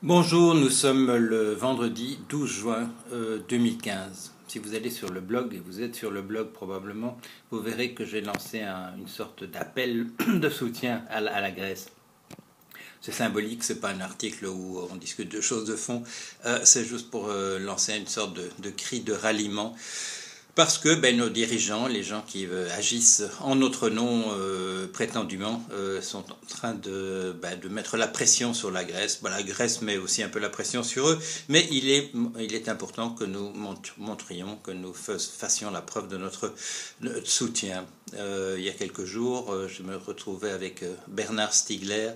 Bonjour, nous sommes le vendredi 12 juin 2015. Si vous allez sur le blog, et vous êtes sur le blog probablement, vous verrez que j'ai lancé une sorte d'appel de soutien à la Grèce. C'est symbolique, c'est pas un article où on discute de choses de fond, c'est juste pour lancer une sorte de cri de ralliement. Parce que nos dirigeants, les gens qui agissent en notre nom prétendument, sont en train de mettre la pression sur la Grèce. La Grèce met aussi un peu la pression sur eux, mais il est important que nous montrions, que nous fassions la preuve de notre soutien. Il y a quelques jours, je me retrouvais avec Bernard Stiegler,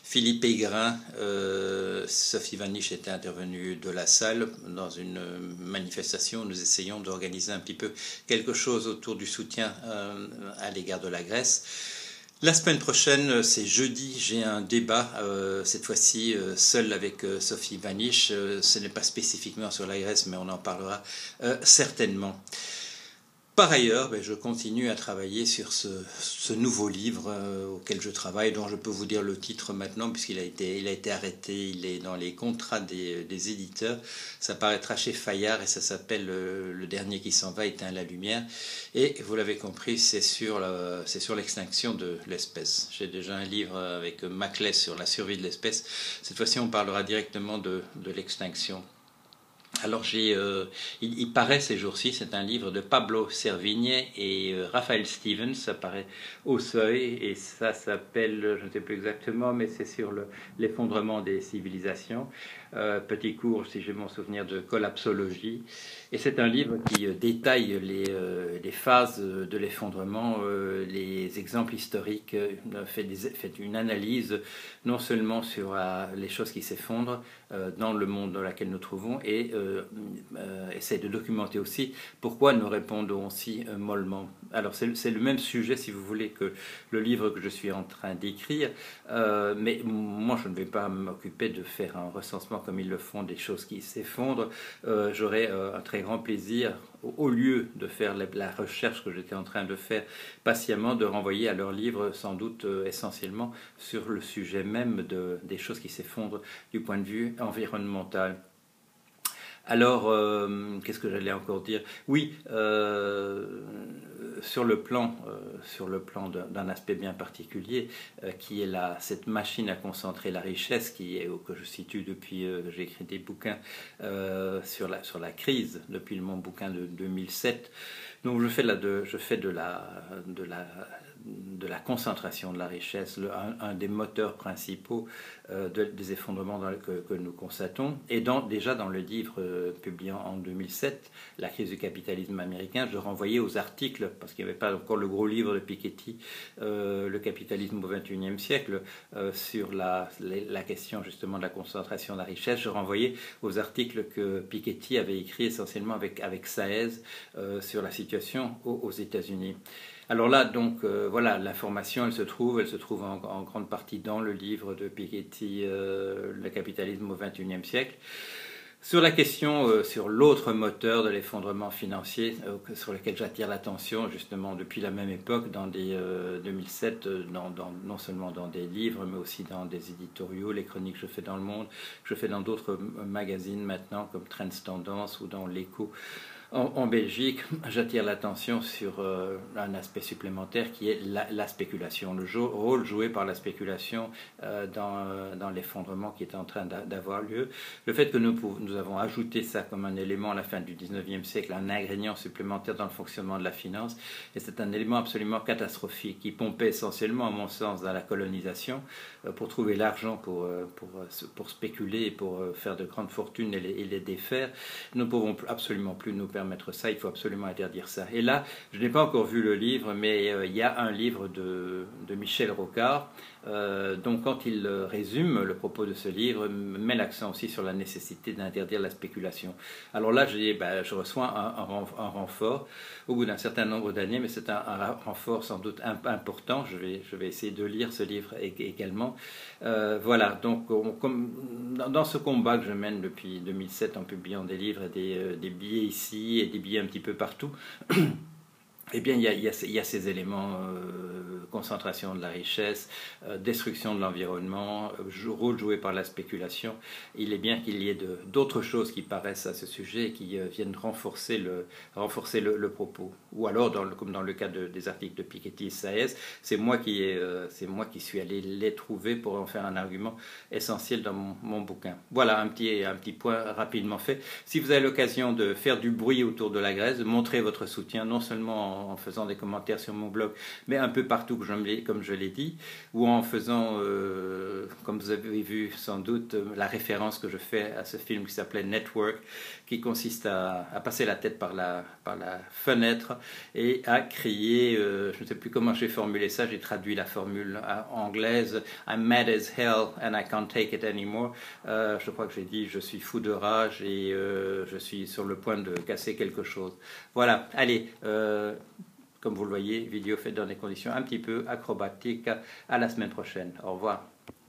Philippe Aigrin, Sophie Vanish était intervenue de la salle dans une manifestation. Nous essayons d'organiser un petit peu quelque chose autour du soutien à l'égard de la Grèce. La semaine prochaine, c'est jeudi, j'ai un débat, cette fois-ci seul avec Sophie Vanish. Ce n'est pas spécifiquement sur la Grèce, mais on en parlera certainement. Par ailleurs, je continue à travailler sur ce nouveau livre auquel je travaille, dont je peux vous dire le titre maintenant, puisqu'il a été arrêté, il est dans les contrats des éditeurs. Ça paraîtra chez Fayard et ça s'appelle Le dernier qui s'en va éteint la lumière. Et vous l'avez compris, c'est sur l'extinction de l'espèce. J'ai déjà un livre avec Maclès sur la survie de l'espèce. Cette fois-ci, on parlera directement de l'extinction. Alors il paraît ces jours-ci, c'est un livre de Pablo Servigne et Raphaël Stevens, ça paraît au Seuil, et ça s'appelle, je ne sais plus exactement, mais c'est sur l'effondrement des civilisations. Petit cours, si j'ai mon souvenir, de collapsologie. Et c'est un livre qui détaille les phases de l'effondrement, les exemples historiques, fait une analyse non seulement sur les choses qui s'effondrent dans le monde dans lequel nous trouvons, et essaie de documenter aussi pourquoi nous répondons si mollement. Alors c'est le même sujet, si vous voulez, que le livre que je suis en train d'écrire, mais moi je ne vais pas m'occuper de faire un recensement comme ils le font des choses qui s'effondrent. J'aurai un très grand plaisir, au lieu de faire la recherche que j'étais en train de faire patiemment, de renvoyer à leur livre, sans doute essentiellement sur le sujet même des choses qui s'effondrent du point de vue environnemental. Alors, qu'est-ce que j'allais encore dire? Oui, sur le plan d'un aspect bien particulier, qui est cette machine à concentrer la richesse, que je situe depuis que j'ai écrit des bouquins sur la crise, depuis mon bouquin de 2007. Donc je fais de la concentration de la richesse un des moteurs principaux des effondrements que nous constatons. Et déjà dans le livre publié en 2007, La crise du capitalisme américain, je renvoyais aux articles, parce qu'il n'y avait pas encore le gros livre de Piketty, Le capitalisme au XXIe siècle, sur la question justement de la concentration de la richesse. Je renvoyais aux articles que Piketty avait écrits essentiellement avec Saez sur la situation aux États-Unis. Alors là, donc, voilà, l'information, elle se trouve en grande partie dans le livre de Piketty, Le capitalisme au XXIe siècle. Sur la question, sur l'autre moteur de l'effondrement financier, sur lequel j'attire l'attention justement depuis la même époque, dans 2007, non seulement dans des livres, mais aussi dans des éditoriaux, les chroniques que je fais dans Le Monde, que je fais dans d'autres magazines maintenant, comme Trends Tendance ou dans l'Écho. En Belgique, j'attire l'attention sur un aspect supplémentaire qui est la spéculation, le rôle joué par la spéculation dans l'effondrement qui est en train d'avoir lieu. Le fait que nous avons ajouté ça comme un élément à la fin du 19e siècle, un ingrédient supplémentaire dans le fonctionnement de la finance, et c'est un élément absolument catastrophique qui pompait essentiellement, à mon sens, dans la colonisation pour trouver l'argent pour spéculer et pour faire de grandes fortunes et les défaire. Nous ne pouvons absolument plus nous permettre ça, il faut absolument interdire ça. Et là, je n'ai pas encore vu le livre, mais il y a un livre de Michel Rocard, donc quand il résume le propos de ce livre, met l'accent aussi sur la nécessité d'interdire la spéculation. Alors là, je reçois un renfort au bout d'un certain nombre d'années, mais c'est un renfort sans doute important. Je vais essayer de lire ce livre également. Voilà, donc dans ce combat que je mène depuis 2007 en publiant des livres et des billets ici et des billets un petit peu partout, Eh bien, il y a ces éléments, concentration de la richesse, destruction de l'environnement, rôle joué par la spéculation. Il est bien qu'il y ait d'autres choses qui paraissent à ce sujet et qui viennent renforcer le propos. Ou alors, comme dans le cas des articles de Piketty et Saez, c'est moi qui suis allé les trouver pour en faire un argument essentiel dans mon bouquin. Voilà un petit point rapidement fait. Si vous avez l'occasion de faire du bruit autour de la Grèce, de montrer votre soutien, non seulement en faisant des commentaires sur mon blog, mais un peu partout, comme je l'ai dit, ou en faisant, comme vous avez vu sans doute, la référence que je fais à ce film qui s'appelait Network, qui consiste à passer la tête par la fenêtre et à crier, je ne sais plus comment j'ai formulé ça, j'ai traduit la formule anglaise, I'm mad as hell and I can't take it anymore. Je crois que j'ai dit, je suis fou de rage et je suis sur le point de casser quelque chose. Voilà, allez, comme vous le voyez, vidéo faite dans des conditions un petit peu acrobatiques. À la semaine prochaine. Au revoir.